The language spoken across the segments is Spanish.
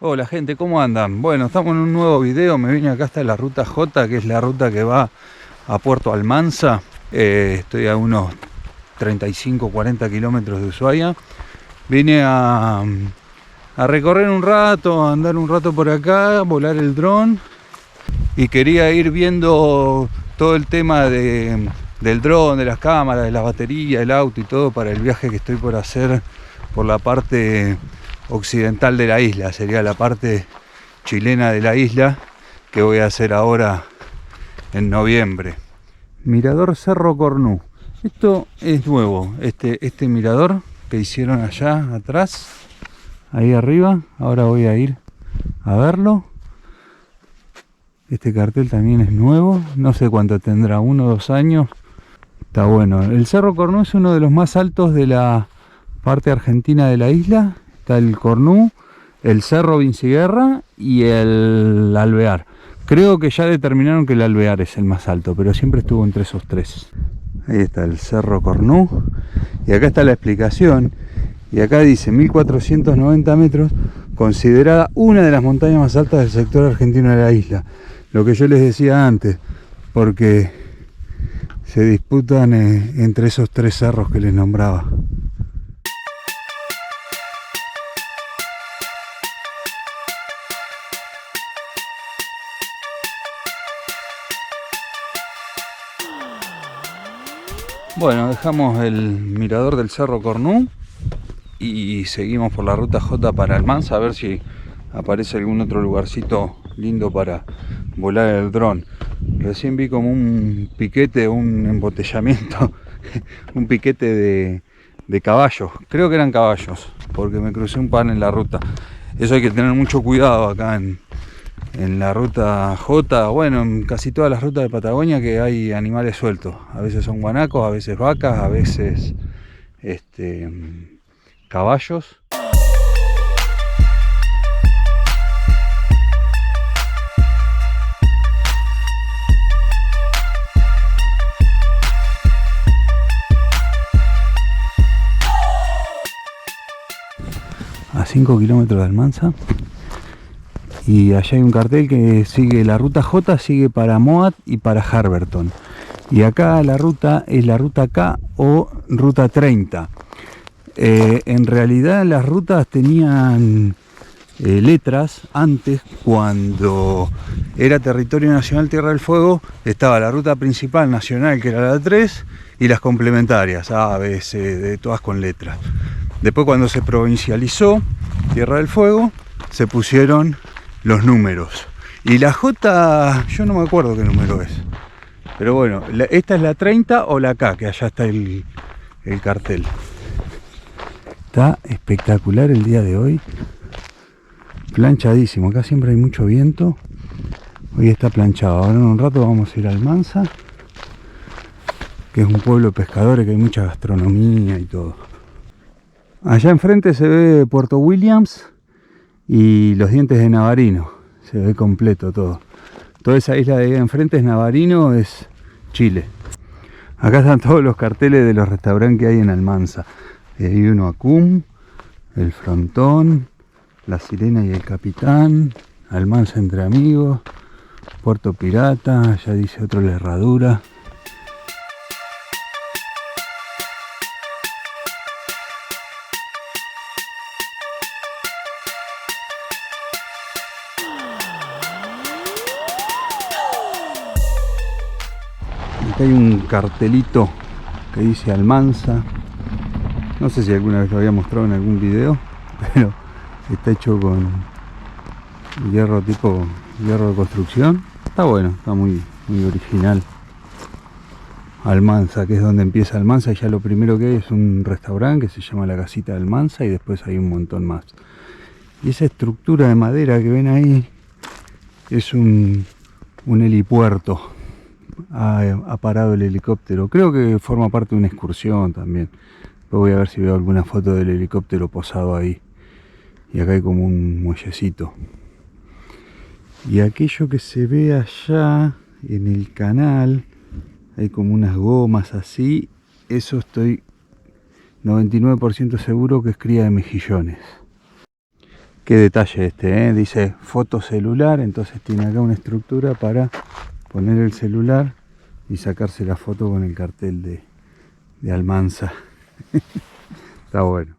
Hola gente, ¿cómo andan? Bueno, estamos en un nuevo video. Me vine acá hasta la ruta J, que es la ruta que va a Puerto Almanza. Estoy a unos 35-40 kilómetros de Ushuaia. Vine a recorrer un rato, a andar un rato por acá, volar el dron. Y quería ir viendo todo el tema del dron, de las cámaras, de la batería, del auto y todo para el viaje que estoy por hacer por la parte occidental de la isla. Sería la parte chilena de la isla que voy a hacer ahora en noviembre. Mirador Cerro Cornú. Esto es nuevo, este mirador que hicieron allá atrás, ahí arriba. Ahora voy a ir a verlo. Este cartel también es nuevo, no sé cuánto tendrá, 1 o 2 años. Está bueno. El Cerro Cornú es uno de los más altos de la parte argentina de la isla. Está el Cornú, el Cerro Vinciguerra y el Alvear. Creo que ya determinaron que el Alvear es el más alto, pero siempre estuvo entre esos tres. Ahí está el Cerro Cornú. Y acá está la explicación. Y acá dice 1490 metros, considerada una de las montañas más altas del sector argentino de la isla. Lo que yo les decía antes, porque se disputan entre esos tres cerros que les nombraba. Bueno, dejamos el mirador del Cerro Cornú y seguimos por la ruta J para Almanza a ver si aparece algún otro lugarcito lindo para volar el dron. Recién vi como un piquete, un embotellamiento, un piquete de caballos. Creo que eran caballos, porque me crucé un par en la ruta. Eso hay que tener mucho cuidado acá en la ruta J, bueno, en casi todas las rutas de Patagonia, que hay animales sueltos. A veces son guanacos, a veces vacas, a veces caballos. A 5 kilómetros de Almanza. Y allá hay un cartel que sigue la ruta J, sigue para Moat y para Harberton. Y acá la ruta es la ruta K o ruta 30. En realidad las rutas tenían letras. Antes, cuando era territorio nacional Tierra del Fuego, estaba la ruta principal nacional, que era la 3, y las complementarias, A, B, C, D, todas con letras. Después, cuando se provincializó Tierra del Fuego, se pusieron los números. Y la J, yo no me acuerdo qué número es. Pero bueno, esta es la 30 o la K, que allá está el cartel. Está espectacular el día de hoy. Planchadísimo. Acá siempre hay mucho viento. Hoy está planchado. Ahora en un rato vamos a ir a Almanza, que es un pueblo de pescadores, que hay mucha gastronomía y todo. Allá enfrente se ve Puerto Williams y los dientes de Navarino. Se ve completo todo. Toda esa isla de ahí enfrente es Navarino, es Chile. Acá están todos los carteles de los restaurantes que hay en Almanza. Hay uno Acum, el Frontón, la Sirena y el Capitán, Almanza entre amigos, Puerto Pirata, ya dice otro la Herradura. Acá hay un cartelito que dice Almanza. No sé si alguna vez lo había mostrado en algún video, pero está hecho con hierro, tipo hierro de construcción. Está bueno, está muy original. Almanza, que es donde empieza Almanza, y ya lo primero que hay es un restaurante que se llama La Casita de Almanza, y después hay un montón más. Y esa estructura de madera que ven ahí es un helipuerto. Ha parado el helicóptero. Creo que forma parte de una excursión también. Después voy a ver si veo alguna foto del helicóptero posado ahí. Y acá hay como un muellecito. Y aquello que se ve allá en el canal, hay como unas gomas así. Eso estoy 99% seguro que es cría de mejillones. Qué detalle este, ¿eh? Dice foto celular, entonces tiene acá una estructura para poner el celular y sacarse la foto con el cartel de Almansa. Está bueno.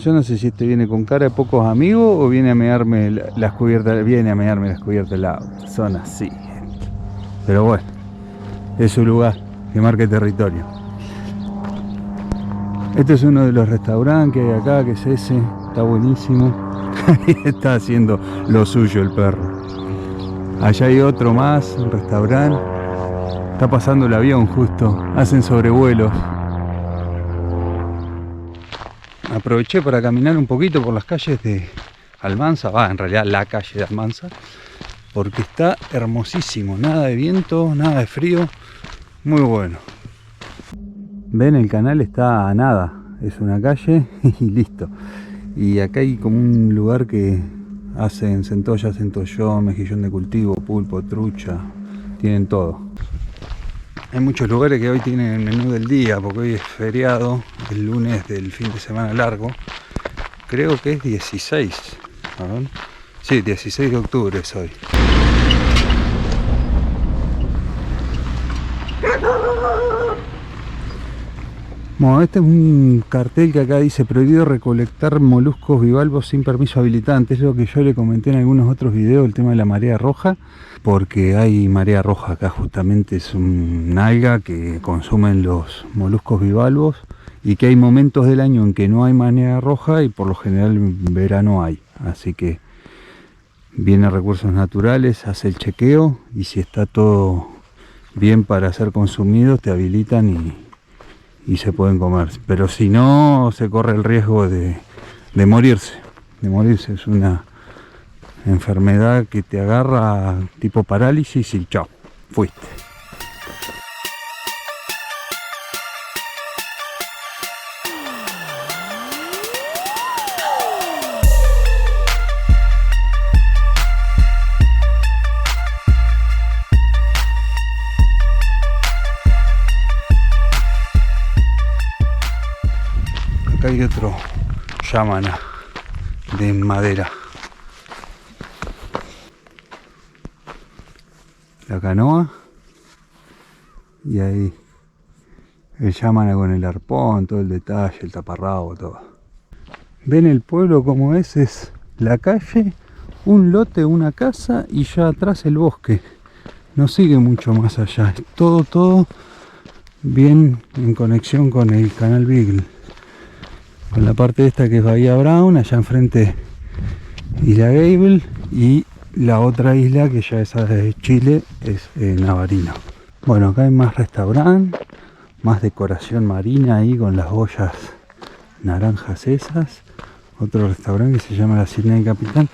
Yo no sé si este viene con cara de pocos amigos o viene a mearme las cubiertas, del auto. Son así, gente. Pero bueno, es su lugar, que marque territorio. Este es uno de los restaurantes que hay acá, que es ese, está buenísimo. Ahí está haciendo lo suyo el perro. Allá hay otro más, un restaurante. Está pasando el avión justo, hacen sobrevuelos. Aproveché para caminar un poquito por las calles de Almansa, en realidad la calle de Almansa, porque está hermosísimo, nada de viento, nada de frío, muy bueno. Ven, el canal está a nada, es una calle y listo. Y acá hay como un lugar que hacen centolla, centollón, mejillón de cultivo, pulpo, trucha, tienen todo. Hay muchos lugares que hoy tienen el menú del día, porque hoy es feriado, el lunes del fin de semana largo. Creo que es 16, a ver. Sí, 16 de octubre es hoy. Bueno, este es un cartel que acá dice prohibido recolectar moluscos bivalvos sin permiso habilitante. Es lo que yo le comenté en algunos otros videos, el tema de la marea roja, porque hay marea roja acá, justamente es una alga que consumen los moluscos bivalvos y que hay momentos del año en que no hay marea roja y por lo general en verano hay. Así que viene a Recursos Naturales, hace el chequeo y si está todo bien para ser consumido te habilitan y se pueden comer, pero si no se corre el riesgo de morirse. Es una enfermedad que te agarra tipo parálisis y chao, fuiste. Acá hay otro yamana de madera. La canoa y ahí el yamana con el arpón, todo el detalle, el taparrabo, todo. Ven el pueblo como es la calle, un lote, una casa y ya atrás el bosque. No sigue mucho más allá, es todo bien en conexión con el canal Beagle. Con la parte esta que es Bahía Brown, allá enfrente Isla Gable y la otra isla que ya es de Chile es Navarino. Bueno, acá hay más restaurante, más decoración marina ahí con las ollas naranjas esas. Otro restaurante que se llama La Sirena del Capitán.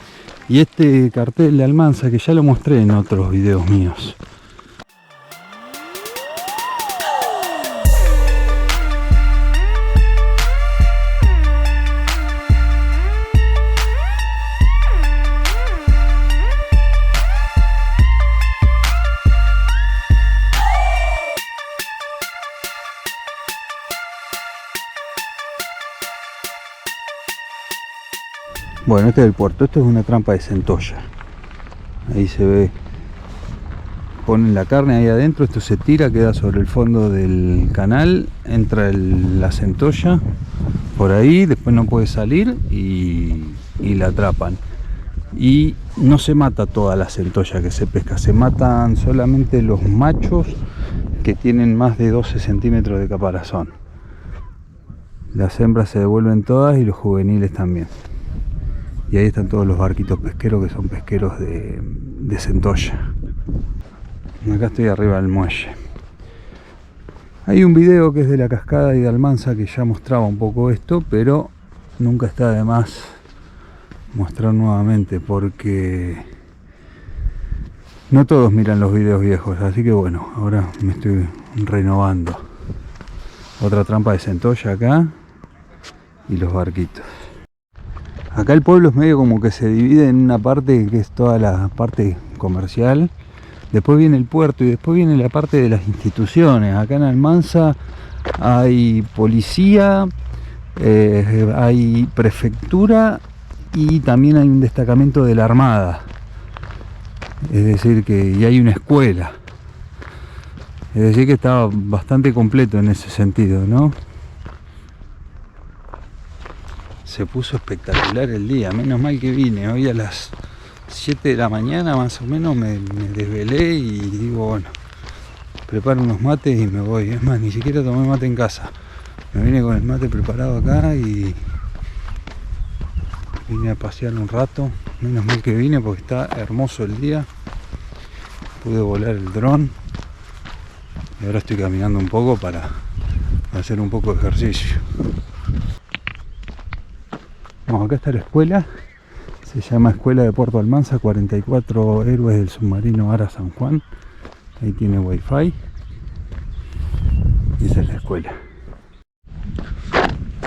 Y este cartel de Almansa que ya lo mostré en otros videos míos. Bueno, este es el puerto, esto es una trampa de centolla. Ahí se ve, ponen la carne ahí adentro, esto se tira, queda sobre el fondo del canal, entra la centolla por ahí, después no puede salir y la atrapan. Y no se mata toda la centolla que se pesca, se matan solamente los machos que tienen más de 12 centímetros de caparazón. Las hembras se devuelven todas y los juveniles también. Y ahí están todos los barquitos pesqueros que son pesqueros de centolla. Acá estoy arriba del muelle. Hay un video que es de la cascada y de Almansa que ya mostraba un poco esto, pero nunca está de más mostrar nuevamente, porque no todos miran los videos viejos, así que bueno, ahora me estoy renovando. Otra trampa de centolla acá y los barquitos. Acá el pueblo es medio como que se divide en una parte que es toda la parte comercial, después viene el puerto y después viene la parte de las instituciones. Acá en Almansa hay policía, hay prefectura y también hay un destacamento de la Armada. Es decir que y hay una escuela. Es decir que estaba bastante completo en ese sentido, ¿no? Se puso espectacular el día, menos mal que vine. Hoy a las 7 de la mañana más o menos me desvelé y digo, bueno, preparo unos mates y me voy. Es más, ni siquiera tomé mate en casa. Me vine con el mate preparado acá y vine a pasear un rato. Menos mal que vine porque está hermoso el día. Pude volar el dron y ahora estoy caminando un poco para hacer un poco de ejercicio. Bueno, acá está la escuela, se llama Escuela de Puerto Almansa, 44 héroes del submarino Ara San Juan. Ahí tiene wifi y esa es la escuela.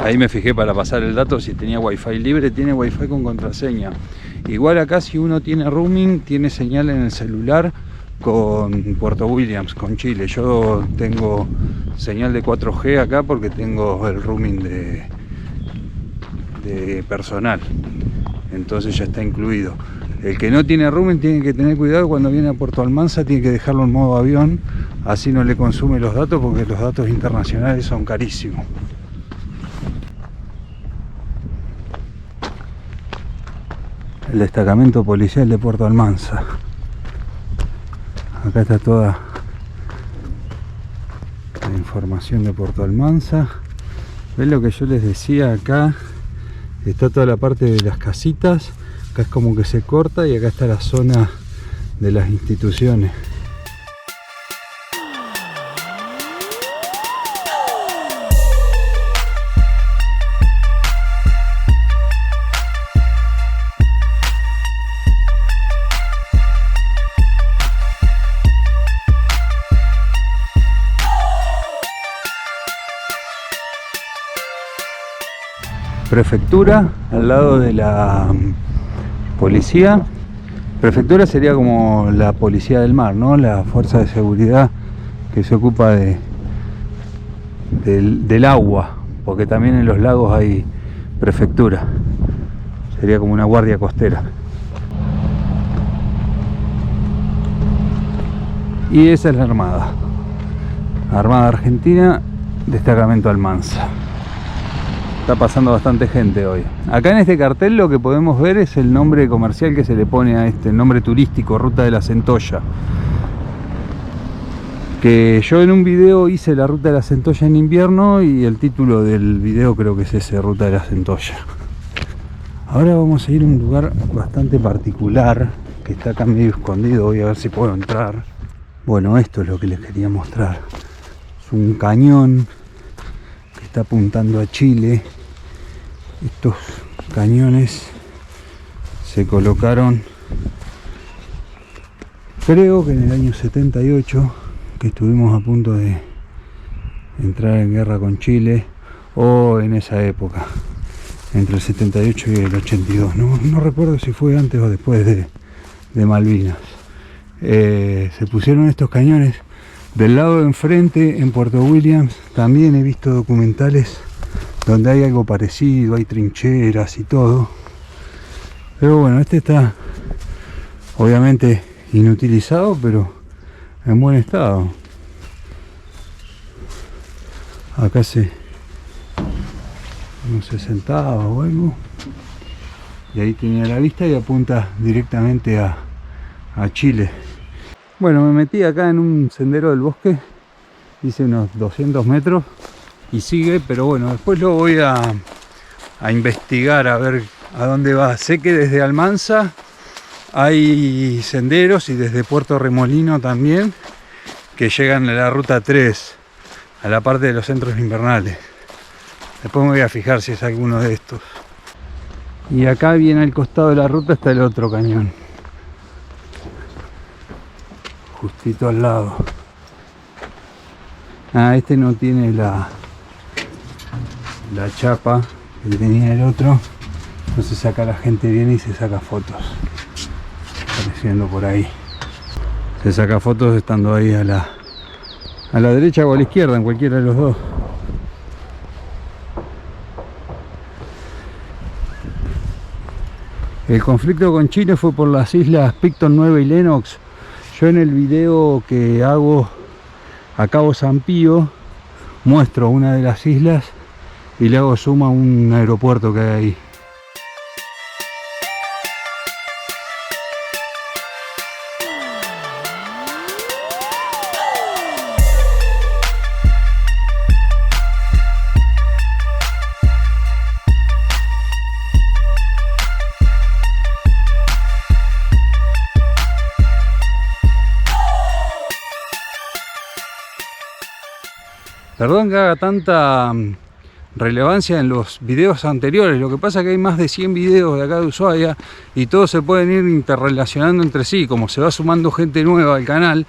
Ahí me fijé para pasar el dato si tenía wifi libre. Tiene wifi con contraseña. Igual acá si uno tiene roaming, tiene señal en el celular con Puerto Williams, con Chile. Yo tengo señal de 4G acá porque tengo el roaming de personal, entonces ya está incluido. El que no tiene roaming tiene que tener cuidado cuando viene a Puerto Almansa, tiene que dejarlo en modo avión, así no le consume los datos porque los datos internacionales son carísimos. El destacamento policial de Puerto Almansa. Acá está toda la información de Puerto Almansa. ¿Ven lo que yo les decía? Acá está toda la parte de las casitas, acá es como que se corta y acá está la zona de las instituciones. Prefectura al lado de la policía. Prefectura sería como la policía del mar, ¿no? La fuerza de seguridad que se ocupa del agua, porque también en los lagos hay prefectura. Sería como una guardia costera. Y esa es la Armada. Armada Argentina, destacamento Almansa. Está pasando bastante gente hoy. Acá en este cartel lo que podemos ver es el nombre comercial que se le pone a este nombre turístico, Ruta de la Centolla. Que yo en un video hice la Ruta de la Centolla en invierno y el título del video creo que es ese, Ruta de la Centolla. Ahora vamos a ir a un lugar bastante particular que está acá medio escondido. Voy a ver si puedo entrar. Bueno, esto es lo que les quería mostrar. Es un cañón que está apuntando a Chile. Estos cañones se colocaron, creo que en el año 78, que estuvimos a punto de entrar en guerra con Chile, o en esa época, entre el 78 y el 82. No recuerdo si fue antes o después de Malvinas. Se pusieron estos cañones del lado de enfrente en Puerto Williams. También he visto documentales donde hay algo parecido, hay trincheras y todo, pero bueno, este está obviamente inutilizado, pero en buen estado. Acá uno se sentaba o algo y ahí tenía la vista y apunta directamente a Chile. Bueno, me metí acá en un sendero del bosque, hice unos 200 metros y sigue, pero bueno, después lo voy a investigar a ver a dónde va. Sé que desde Almansa hay senderos y desde Puerto Remolino también que llegan a la ruta 3, a la parte de los centros invernales. Después me voy a fijar si es alguno de estos. Y acá bien al costado de la ruta está el otro cañón, justito al lado. Este no tiene la chapa que tenía el otro, entonces acá la gente viene y se saca fotos apareciendo por ahí. Se saca fotos estando ahí a la derecha o a la izquierda, en cualquiera de los dos. El conflicto con Chile fue por las islas Picton 9 y Lennox. Yo en el video que hago a Cabo San Pío muestro una de las islas y le hago zoom a un aeropuerto que hay ahí. Perdón que haga tanta relevancia en los videos anteriores, lo que pasa es que hay más de 100 videos de acá de Ushuaia y todos se pueden ir interrelacionando entre sí. Como se va sumando gente nueva al canal,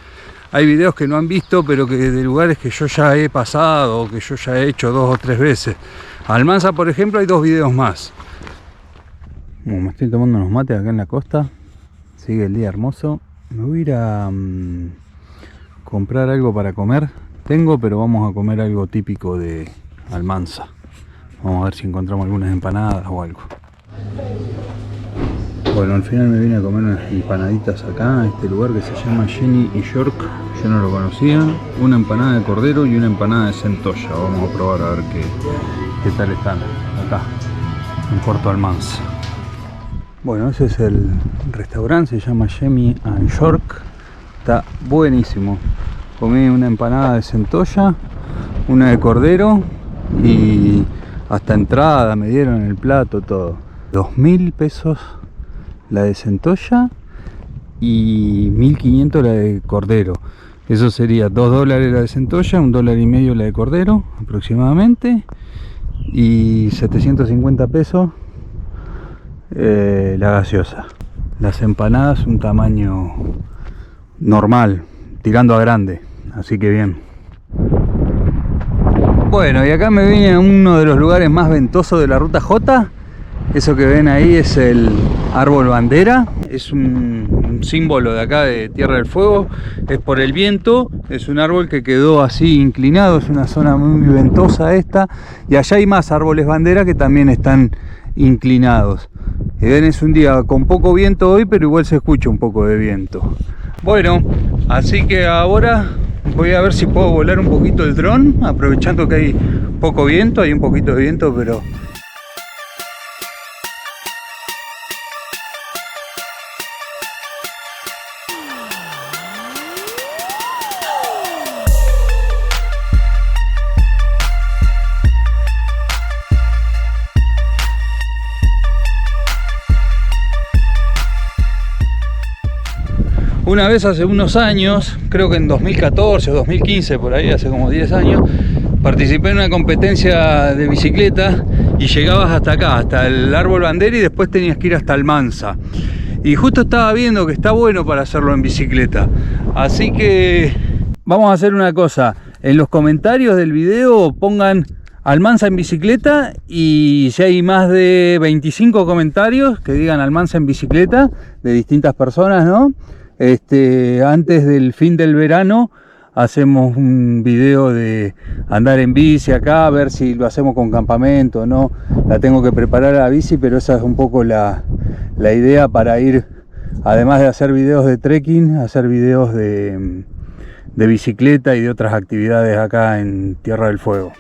hay videos que no han visto pero que de lugares que yo ya he pasado o que yo ya he hecho 2 o 3 veces. Almanza, por ejemplo, hay 2 videos más. Bueno, me estoy tomando unos mates acá en la costa, sigue el día hermoso. Me voy a ir a comprar algo para comer. Tengo, pero vamos a comer algo típico de Almanza. Vamos a ver si encontramos algunas empanadas o algo. Bueno, al final me vine a comer unas empanaditas acá, a este lugar que se llama Jenny y York. Yo no lo conocía. Una empanada de cordero y una empanada de centolla. Vamos a probar a ver qué tal están acá, en Puerto Almanza. Bueno, ese es el restaurante, se llama Jenny and York. Está buenísimo. Comí una empanada de centolla, una de cordero y hasta entrada me dieron el plato, todo. 2.000 pesos la de centolla y 1.500 la de cordero. Eso sería 2 dólares la de centolla, $1,50 la de cordero aproximadamente, y 750 pesos la gaseosa. Las empanadas un tamaño normal, tirando a grande. Así que bien. Bueno, y acá me vine a uno de los lugares más ventosos de la ruta J. Eso que ven ahí es el árbol bandera. Es un símbolo de acá de Tierra del Fuego. Es por el viento. Es un árbol que quedó así inclinado. Es una zona muy ventosa esta. Y allá hay más árboles bandera que también están inclinados. Y ven, es un día con poco viento hoy, pero igual se escucha un poco de viento. Bueno, así que ahora voy a ver si puedo volar un poquito el dron, aprovechando que hay poco viento, hay un poquito de viento, pero... Una vez hace unos años, creo que en 2014 o 2015, por ahí, hace como 10 años, participé en una competencia de bicicleta y llegabas hasta acá, hasta el árbol bandera, y después tenías que ir hasta Almanza. Y justo estaba viendo que está bueno para hacerlo en bicicleta. Así que vamos a hacer una cosa. En los comentarios del video pongan Almanza en bicicleta, y si hay más de 25 comentarios que digan Almanza en bicicleta, de distintas personas, ¿no? Antes del fin del verano hacemos un video de andar en bici acá, a ver si lo hacemos con campamento o no. La tengo que preparar a la bici, pero esa es un poco la idea, para ir, además de hacer videos de trekking, hacer videos de bicicleta y de otras actividades acá en Tierra del Fuego.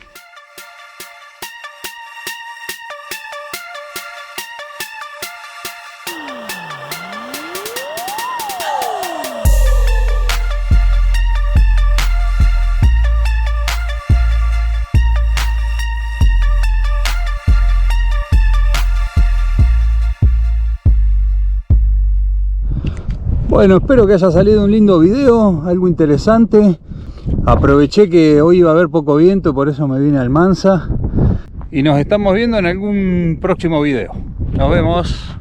Bueno, espero que haya salido un lindo video, algo interesante. Aproveché que hoy iba a haber poco viento, por eso me vine a Almanza. Y nos estamos viendo en algún próximo video. Nos vemos.